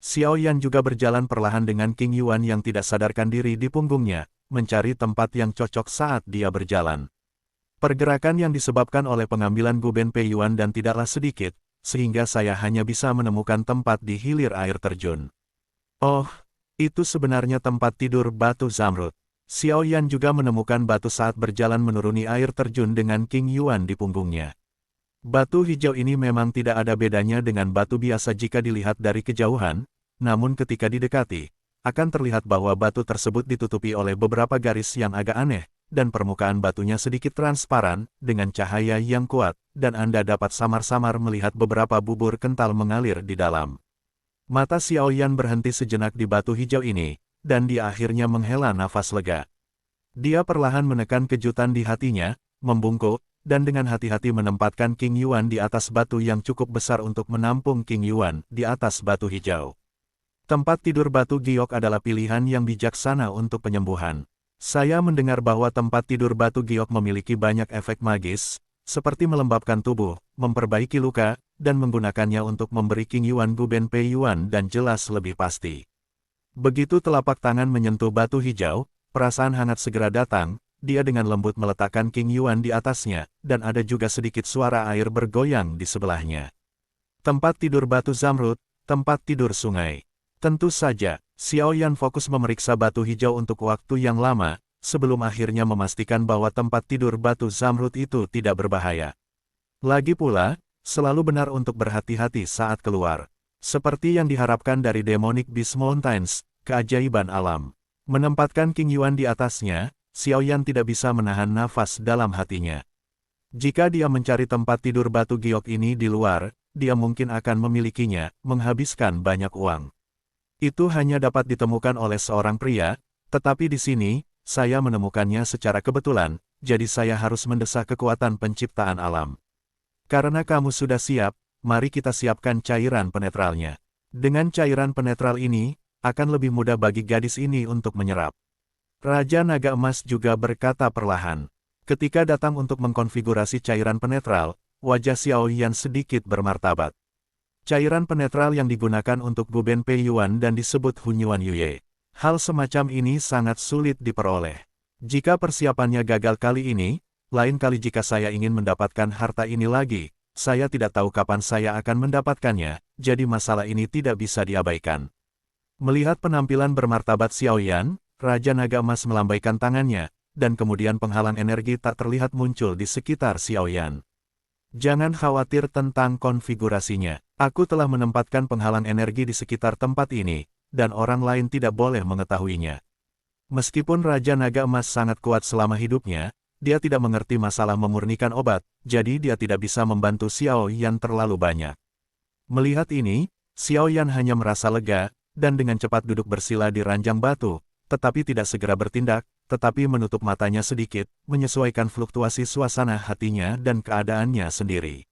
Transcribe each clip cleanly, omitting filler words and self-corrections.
Xiao Yan juga berjalan perlahan dengan King Yuan yang tidak sadarkan diri di punggungnya, mencari tempat yang cocok saat dia berjalan. Pergerakan yang disebabkan oleh pengambilan Guben Pei Yuan dan tidaklah sedikit, sehingga saya hanya bisa menemukan tempat di hilir air terjun. Oh, itu sebenarnya tempat tidur batu zamrud. Xiao Yan juga menemukan batu saat berjalan menuruni air terjun dengan King Yuan di punggungnya. Batu hijau ini memang tidak ada bedanya dengan batu biasa jika dilihat dari kejauhan, namun ketika didekati, akan terlihat bahwa batu tersebut ditutupi oleh beberapa garis yang agak aneh, dan permukaan batunya sedikit transparan, dengan cahaya yang kuat, dan Anda dapat samar-samar melihat beberapa bubur kental mengalir di dalam. Mata Xiao Yan berhenti sejenak di batu hijau ini, dan dia akhirnya menghela nafas lega. Dia perlahan menekan kejutan di hatinya, membungkuk, dan dengan hati-hati menempatkan King Yuan di atas batu yang cukup besar untuk menampung King Yuan di atas batu hijau. Tempat tidur batu giok adalah pilihan yang bijaksana untuk penyembuhan. Saya mendengar bahwa tempat tidur batu giok memiliki banyak efek magis, seperti melembabkan tubuh, memperbaiki luka, dan menggunakannya untuk memberi King Yuan Guben Pei Yuan dan jelas lebih pasti. Begitu telapak tangan menyentuh batu hijau, perasaan hangat segera datang, dia dengan lembut meletakkan King Yuan di atasnya, dan ada juga sedikit suara air bergoyang di sebelahnya. Tempat tidur batu zamrud, tempat tidur sungai. Tentu saja, Xiao Yan fokus memeriksa batu hijau untuk waktu yang lama, sebelum akhirnya memastikan bahwa tempat tidur batu zamrud itu tidak berbahaya. Lagi pula, selalu benar untuk berhati-hati saat keluar. Seperti yang diharapkan dari Demonic Beast Mountains, keajaiban alam. Menempatkan King Yuan di atasnya, Xiao Yan tidak bisa menahan nafas dalam hatinya. Jika dia mencari tempat tidur batu giok ini di luar, dia mungkin akan memilikinya, menghabiskan banyak uang. Itu hanya dapat ditemukan oleh seorang pria, tetapi di sini, saya menemukannya secara kebetulan, jadi saya harus mendesak kekuatan penciptaan alam. Karena kamu sudah siap, mari kita siapkan cairan penetralnya. Dengan cairan penetral ini, akan lebih mudah bagi gadis ini untuk menyerap. Raja Naga Emas juga berkata perlahan. Ketika datang untuk mengkonfigurasi cairan penetral, wajah Xiao Yan sedikit bermartabat. Cairan penetral yang digunakan untuk Guben Pei Yuan dan disebut Hunyuan Yuye. Hal semacam ini sangat sulit diperoleh. Jika persiapannya gagal kali ini, lain kali jika saya ingin mendapatkan harta ini lagi, saya tidak tahu kapan saya akan mendapatkannya, jadi masalah ini tidak bisa diabaikan. Melihat penampilan bermartabat Xiao Yan, Raja Naga Emas melambaikan tangannya, dan kemudian penghalang energi tak terlihat muncul di sekitar Xiao Yan. Jangan khawatir tentang konfigurasinya. Aku telah menempatkan penghalang energi di sekitar tempat ini, dan orang lain tidak boleh mengetahuinya. Meskipun Raja Naga Emas sangat kuat selama hidupnya, dia tidak mengerti masalah memurnikan obat, jadi dia tidak bisa membantu Xiao Yan terlalu banyak. Melihat ini, Xiao Yan hanya merasa lega, dan dengan cepat duduk bersila di ranjang batu, tetapi tidak segera bertindak, tetapi menutup matanya sedikit, menyesuaikan fluktuasi suasana hatinya dan keadaannya sendiri.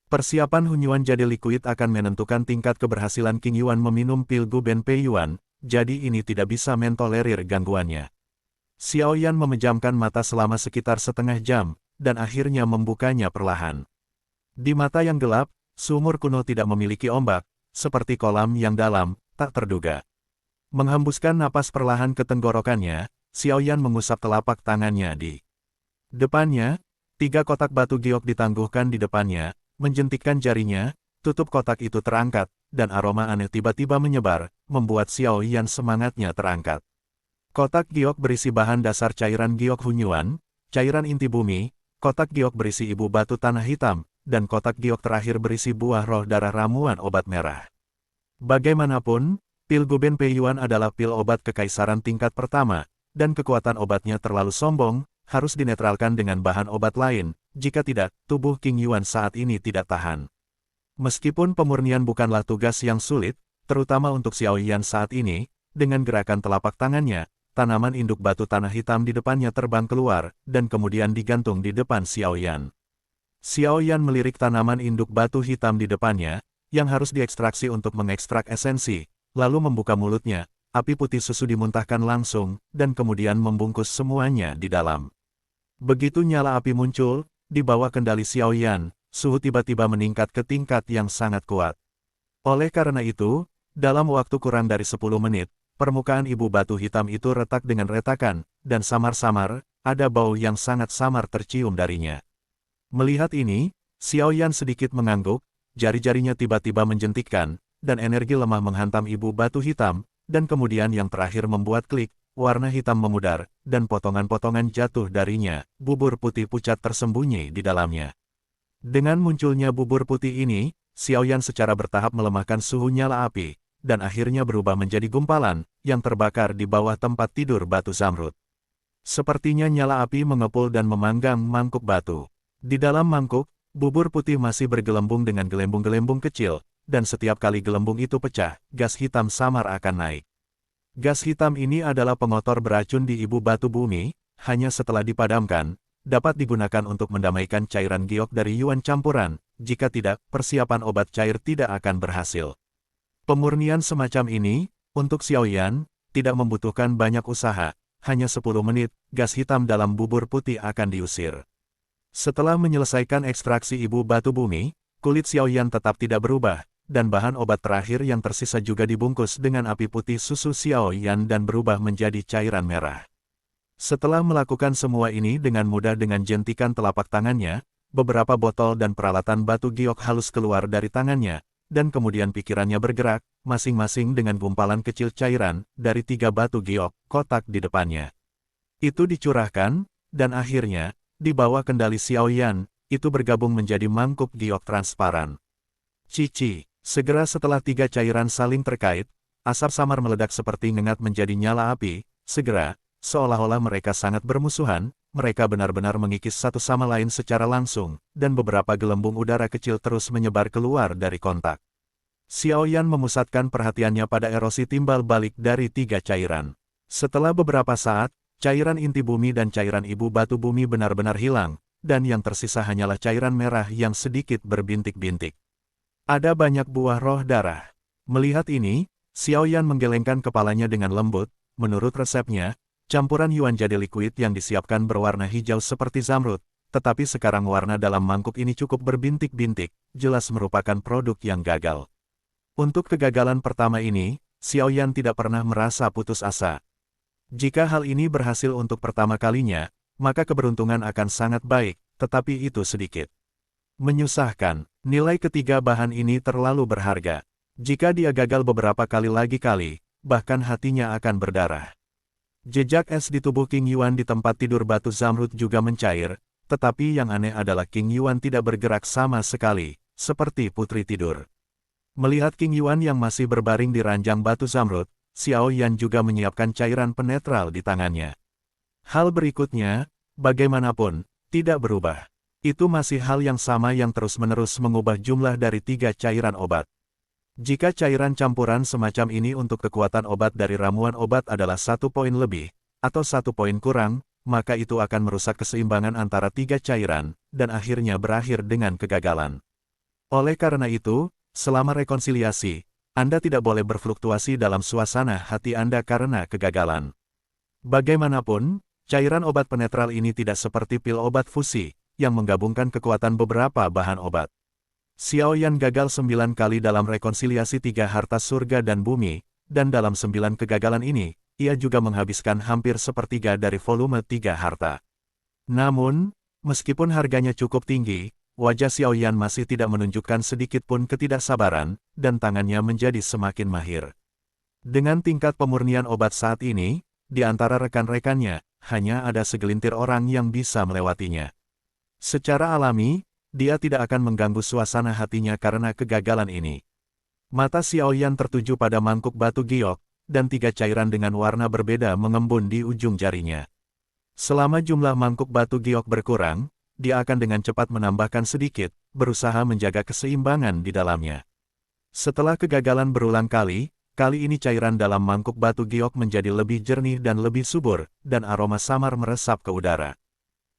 Persiapan Hunyuan jadi liquid akan menentukan tingkat keberhasilan King Yuan meminum pil Guben Pei Yuan, jadi ini tidak bisa mentolerir gangguannya. Xiao Yan memejamkan mata selama sekitar setengah jam, dan akhirnya membukanya perlahan. Di mata yang gelap, sumur kuno tidak memiliki ombak, seperti kolam yang dalam, tak terduga. Menghembuskan napas perlahan ke tenggorokannya, Xiao Yan mengusap telapak tangannya di depannya. 3 kotak batu giok ditangguhkan di depannya, menjentikkan jarinya, tutup kotak itu terangkat, dan aroma aneh tiba-tiba menyebar, membuat Xiao Yan semangatnya terangkat. Kotak giok berisi bahan dasar cairan giok Hunyuan, cairan inti bumi, kotak giok berisi ibu batu tanah hitam, dan kotak giok terakhir berisi buah roh darah ramuan obat merah. Bagaimanapun, pil Guben Pei Yuan adalah pil obat kekaisaran tingkat pertama, dan kekuatan obatnya terlalu sombong, harus dinetralkan dengan bahan obat lain, jika tidak, tubuh King Yuan saat ini tidak tahan. Meskipun pemurnian bukanlah tugas yang sulit, terutama untuk Xiao Yan saat ini, dengan gerakan telapak tangannya, tanaman induk batu tanah hitam di depannya terbang keluar, dan kemudian digantung di depan Xiao Yan. Xiao Yan melirik tanaman induk batu hitam di depannya, yang harus diekstraksi untuk mengekstrak esensi, lalu membuka mulutnya. Api putih susu dimuntahkan langsung, dan kemudian membungkus semuanya di dalam. Begitu nyala api muncul, di bawah kendali Xiao Yan, suhu tiba-tiba meningkat ke tingkat yang sangat kuat. Oleh karena itu, Dalam waktu kurang dari 10 menit, permukaan ibu batu hitam itu retak dengan retakan, dan samar-samar, ada bau yang sangat samar tercium darinya. Melihat ini, Xiao Yan sedikit mengangguk, jari-jarinya tiba-tiba menjentikkan, dan energi lemah menghantam ibu batu hitam, dan kemudian yang terakhir membuat klik, warna hitam memudar, dan potongan-potongan jatuh darinya, bubur putih pucat tersembunyi di dalamnya. Dengan munculnya bubur putih ini, Xiao Yan secara bertahap melemahkan suhu nyala api, dan akhirnya berubah menjadi gumpalan, yang terbakar di bawah tempat tidur batu zamrud. Sepertinya nyala api mengepul dan memanggang mangkuk batu. Di dalam mangkuk, bubur putih masih bergelembung dengan gelembung-gelembung kecil, dan setiap kali gelembung itu pecah, gas hitam samar akan naik. Gas hitam ini adalah pengotor beracun di ibu batu bumi, hanya setelah dipadamkan, dapat digunakan untuk mendamaikan cairan giok dari Yuan campuran, jika tidak, persiapan obat cair tidak akan berhasil. Pemurnian semacam ini, untuk Xiao Yan, tidak membutuhkan banyak usaha, hanya 10 menit, gas hitam dalam bubur putih akan diusir. Setelah menyelesaikan ekstraksi ibu batu bumi, kulit Xiao Yan tetap tidak berubah, dan bahan obat terakhir yang tersisa juga dibungkus dengan api putih susu Xiao Yan dan berubah menjadi cairan merah. Setelah melakukan semua ini dengan mudah dengan jentikan telapak tangannya, beberapa botol dan peralatan batu giok halus keluar dari tangannya, dan kemudian pikirannya bergerak, masing-masing dengan gumpalan kecil cairan, dari 3 batu giok, kotak di depannya. Itu dicurahkan, dan akhirnya, di bawah kendali Xiao Yan, itu bergabung menjadi mangkuk giok transparan. Cici, segera setelah 3 cairan saling terkait, asap samar meledak seperti ngengat menjadi nyala api, segera, seolah-olah mereka sangat bermusuhan, mereka benar-benar mengikis satu sama lain secara langsung, dan beberapa gelembung udara kecil terus menyebar keluar dari kontak. Xiao Yan memusatkan perhatiannya pada erosi timbal balik dari 3 cairan. Setelah beberapa saat, cairan inti bumi dan cairan ibu batu bumi benar-benar hilang, dan yang tersisa hanyalah cairan merah yang sedikit berbintik-bintik. Ada banyak buah roh darah. Melihat ini, Xiao Yan menggelengkan kepalanya dengan lembut, menurut resepnya, campuran Yuan jadi liquid yang disiapkan berwarna hijau seperti zamrud, tetapi sekarang warna dalam mangkuk ini cukup berbintik-bintik, jelas merupakan produk yang gagal. Untuk kegagalan pertama ini, Xiao Yan tidak pernah merasa putus asa. Jika hal ini berhasil untuk pertama kalinya, maka keberuntungan akan sangat baik, tetapi itu sedikit menyusahkan. Nilai ketiga bahan ini terlalu berharga. Jika dia gagal beberapa kali lagi, bahkan hatinya akan berdarah. Jejak es di tubuh King Yuan di tempat tidur batu zamrud juga mencair, tetapi yang aneh adalah King Yuan tidak bergerak sama sekali, seperti putri tidur. Melihat King Yuan yang masih berbaring di ranjang batu zamrud, Xiao Yan juga menyiapkan cairan penetral di tangannya. Hal berikutnya, bagaimanapun, tidak berubah. Itu masih hal yang sama yang terus-menerus mengubah jumlah dari 3 cairan obat. Jika cairan campuran semacam ini untuk kekuatan obat dari ramuan obat adalah 1 poin lebih, atau 1 poin kurang, maka itu akan merusak keseimbangan antara 3 cairan, dan akhirnya berakhir dengan kegagalan. Oleh karena itu, selama rekonsiliasi, Anda tidak boleh berfluktuasi dalam suasana hati Anda karena kegagalan. Bagaimanapun, cairan obat penetral ini tidak seperti pil obat fusi, yang menggabungkan kekuatan beberapa bahan obat. Xiao Yan gagal 9 kali dalam rekonsiliasi 3 harta surga dan bumi, dan dalam 9 kegagalan ini, ia juga menghabiskan hampir sepertiga dari volume 3 harta. Namun, meskipun harganya cukup tinggi, wajah Xiao Yan masih tidak menunjukkan sedikit pun ketidaksabaran, dan tangannya menjadi semakin mahir. Dengan tingkat pemurnian obat saat ini, di antara rekan-rekannya, hanya ada segelintir orang yang bisa melewatinya. Secara alami, dia tidak akan mengganggu suasana hatinya karena kegagalan ini. Mata Xiao Yan tertuju pada mangkuk batu giok, dan 3 cairan dengan warna berbeda mengembun di ujung jarinya. Selama jumlah mangkuk batu giok berkurang, dia akan dengan cepat menambahkan sedikit, berusaha menjaga keseimbangan di dalamnya. Setelah kegagalan berulang kali ini cairan dalam mangkuk batu giok menjadi lebih jernih dan lebih subur, dan aroma samar meresap ke udara.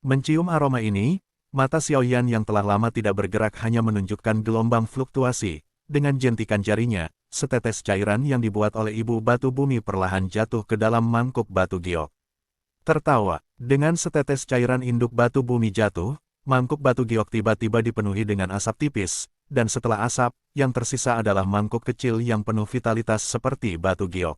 Mencium aroma ini, mata Xiao Yan yang telah lama tidak bergerak hanya menunjukkan gelombang fluktuasi. Dengan jentikan jarinya, setetes cairan yang dibuat oleh ibu batu bumi perlahan jatuh ke dalam mangkuk batu giok. Tertawa, dengan setetes cairan induk batu bumi jatuh, mangkuk batu giok tiba-tiba dipenuhi dengan asap tipis, dan setelah asap, yang tersisa adalah mangkuk kecil yang penuh vitalitas seperti batu giok.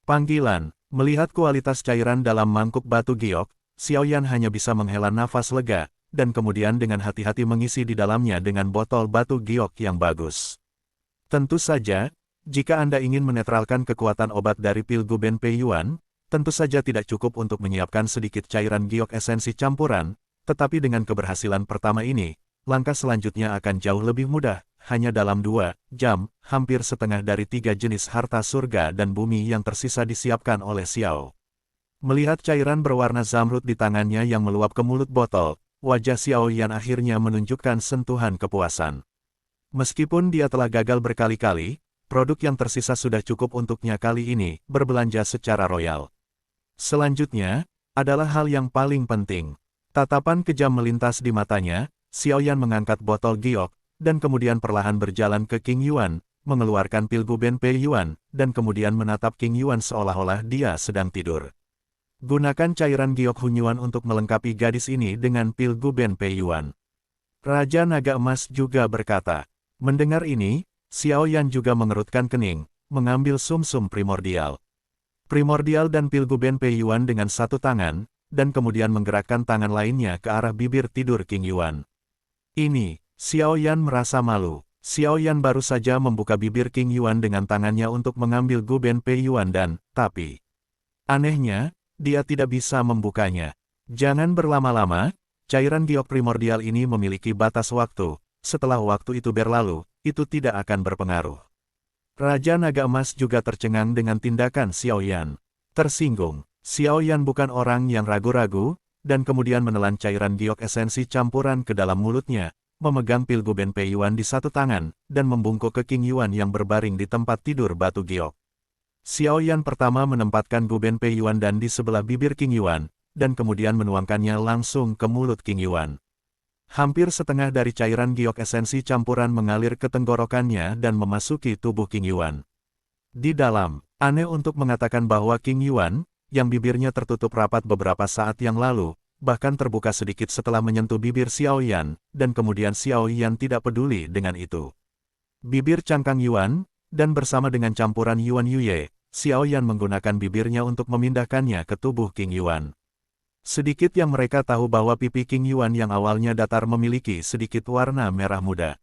Panggilan, melihat kualitas cairan dalam mangkuk batu giok, Xiaoyan hanya bisa menghela nafas lega, dan kemudian dengan hati-hati mengisi di dalamnya dengan botol batu giok yang bagus. Tentu saja, jika Anda ingin menetralkan kekuatan obat dari pil Guben Pei Yuan, tentu saja tidak cukup untuk menyiapkan sedikit cairan giok esensi campuran, tetapi dengan keberhasilan pertama ini, langkah selanjutnya akan jauh lebih mudah, hanya dalam 2 jam, hampir setengah dari 3 jenis harta surga dan bumi yang tersisa disiapkan oleh Xiao. Melihat cairan berwarna zamrud di tangannya yang meluap ke mulut botol, wajah Xiaoyan akhirnya menunjukkan sentuhan kepuasan. Meskipun dia telah gagal berkali-kali, produk yang tersisa sudah cukup untuknya kali ini, berbelanja secara royal. Selanjutnya, adalah hal yang paling penting. Tatapan kejam melintas di matanya, Xiaoyan mengangkat botol giok, dan kemudian perlahan berjalan ke King Yuan, mengeluarkan pil Guben Pei Yuan, dan kemudian menatap King Yuan seolah-olah dia sedang tidur. Gunakan cairan giok Hunyuan untuk melengkapi gadis ini dengan pil Guben Pei Yuan. Raja Naga Emas juga berkata. Mendengar ini, Xiaoyan juga mengerutkan kening, mengambil sumsum primordial. Primordial dan pil Guben Pei Yuan dengan satu tangan, dan kemudian menggerakkan tangan lainnya ke arah bibir tidur King Yuan. Ini, Xiaoyan merasa malu. Xiaoyan baru saja membuka bibir King Yuan dengan tangannya untuk mengambil Guben Pei Yuan tapi anehnya, dia tidak bisa membukanya. Jangan berlama-lama, cairan giok primordial ini memiliki batas waktu. Setelah waktu itu berlalu, itu tidak akan berpengaruh. Raja Naga Emas juga tercengang dengan tindakan Xiaoyan. Tersinggung, Xiaoyan bukan orang yang ragu-ragu, dan kemudian menelan cairan giok esensi campuran ke dalam mulutnya, memegang pil Guben Pei Yuan di satu tangan, dan membungkuk ke King Yuan yang berbaring di tempat tidur batu giok. Xiaoyan pertama menempatkan Guben Pei Yuan di sebelah bibir King Yuan, dan kemudian menuangkannya langsung ke mulut King Yuan. Hampir setengah dari cairan giok esensi campuran mengalir ke tenggorokannya dan memasuki tubuh King Yuan. Di dalam, aneh untuk mengatakan bahwa King Yuan, yang bibirnya tertutup rapat beberapa saat yang lalu, bahkan terbuka sedikit setelah menyentuh bibir Xiaoyan, dan kemudian Xiaoyan tidak peduli dengan itu. Bibir cangkang Yuan, dan bersama dengan campuran Yuan Yuye, Xiaoyan menggunakan bibirnya untuk memindahkannya ke tubuh King Yuan. Sedikit yang mereka tahu bahwa pipi King Yuan yang awalnya datar memiliki sedikit warna merah muda.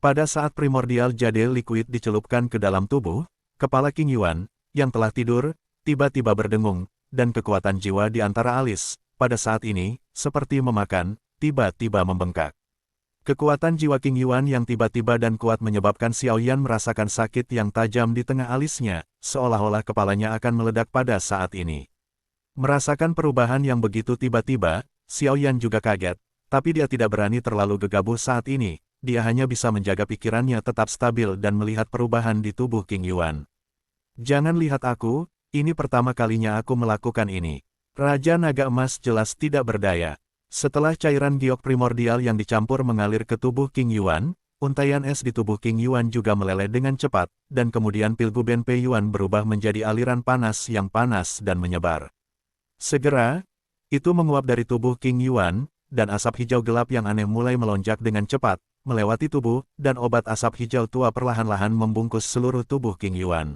Pada saat primordial jade liquid dicelupkan ke dalam tubuh, kepala King Yuan, yang telah tidur, tiba-tiba berdengung, dan kekuatan jiwa di antara alis, pada saat ini, seperti memakan, tiba-tiba membengkak. Kekuatan jiwa King Yuan yang tiba-tiba dan kuat menyebabkan Xiaoyan merasakan sakit yang tajam di tengah alisnya, seolah-olah kepalanya akan meledak pada saat ini. Merasakan perubahan yang begitu tiba-tiba, Xiaoyan juga kaget, tapi dia tidak berani terlalu gegabah saat ini, dia hanya bisa menjaga pikirannya tetap stabil dan melihat perubahan di tubuh King Yuan. Jangan lihat aku, ini pertama kalinya aku melakukan ini. Raja Naga Emas jelas tidak berdaya. Setelah cairan giok primordial yang dicampur mengalir ke tubuh King Yuan, untaian es di tubuh King Yuan juga meleleh dengan cepat, dan kemudian pil Guben Pei Yuan berubah menjadi aliran panas yang panas dan menyebar. Segera, itu menguap dari tubuh King Yuan, dan asap hijau gelap yang aneh mulai melonjak dengan cepat, melewati tubuh, dan obat asap hijau tua perlahan-lahan membungkus seluruh tubuh King Yuan.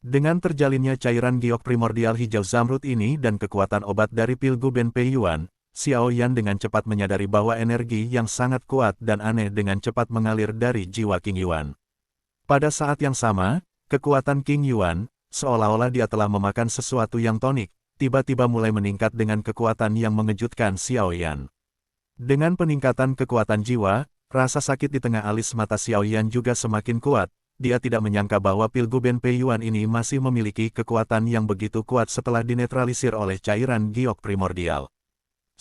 Dengan terjalinnya cairan giok primordial hijau zamrud ini dan kekuatan obat dari pil Guben Pei Yuan, Xiaoyan dengan cepat menyadari bahwa energi yang sangat kuat dan aneh dengan cepat mengalir dari jiwa King Yuan. Pada saat yang sama, kekuatan King Yuan, seolah-olah dia telah memakan sesuatu yang tonik, tiba-tiba mulai meningkat dengan kekuatan yang mengejutkan Xiaoyan. Dengan peningkatan kekuatan jiwa, rasa sakit di tengah alis mata Xiaoyan juga semakin kuat. Dia tidak menyangka bahwa pil Guben Pei Yuan ini masih memiliki kekuatan yang begitu kuat setelah dinetralisir oleh cairan giok primordial.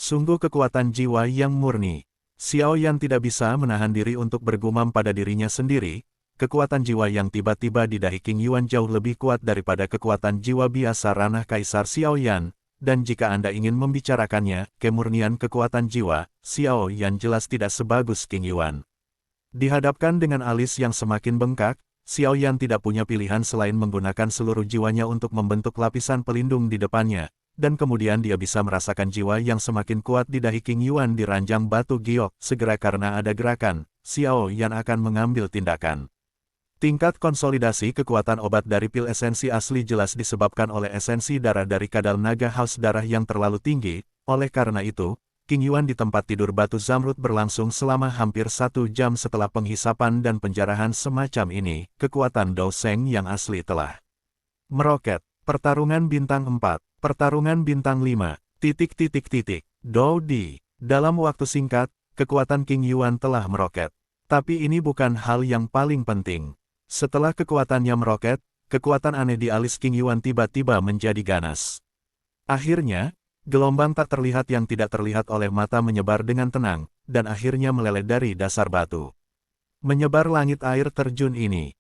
Sungguh kekuatan jiwa yang murni. Xiaoyan tidak bisa menahan diri untuk bergumam pada dirinya sendiri. Kekuatan jiwa yang tiba-tiba di dahi King Yuan jauh lebih kuat daripada kekuatan jiwa biasa ranah Kaisar Xiaoyan, dan jika Anda ingin membicarakannya, kemurnian kekuatan jiwa, Xiaoyan jelas tidak sebagus King Yuan. Dihadapkan dengan alis yang semakin bengkak, Xiaoyan tidak punya pilihan selain menggunakan seluruh jiwanya untuk membentuk lapisan pelindung di depannya, dan kemudian dia bisa merasakan jiwa yang semakin kuat di dahi King Yuan di ranjang batu giok. Segera karena ada gerakan, Xiao Yan akan mengambil tindakan. Tingkat konsolidasi kekuatan obat dari pil esensi asli jelas disebabkan oleh esensi darah dari kadal naga haus darah yang terlalu tinggi. Oleh karena itu, King Yuan di tempat tidur batu zamrud berlangsung selama hampir 1 jam setelah penghisapan dan penjarahan semacam ini. Kekuatan Dao Sheng yang asli telah meroket. Pertarungan bintang 4, pertarungan bintang 5, ... Dao Di. Dalam waktu singkat, kekuatan King Yuan telah meroket. Tapi ini bukan hal yang paling penting. Setelah kekuatannya meroket, kekuatan aneh di alis King Yuan tiba-tiba menjadi ganas. Akhirnya, gelombang tak terlihat yang tidak terlihat oleh mata menyebar dengan tenang, dan akhirnya meleleh dari dasar batu. Menyebar langit air terjun ini.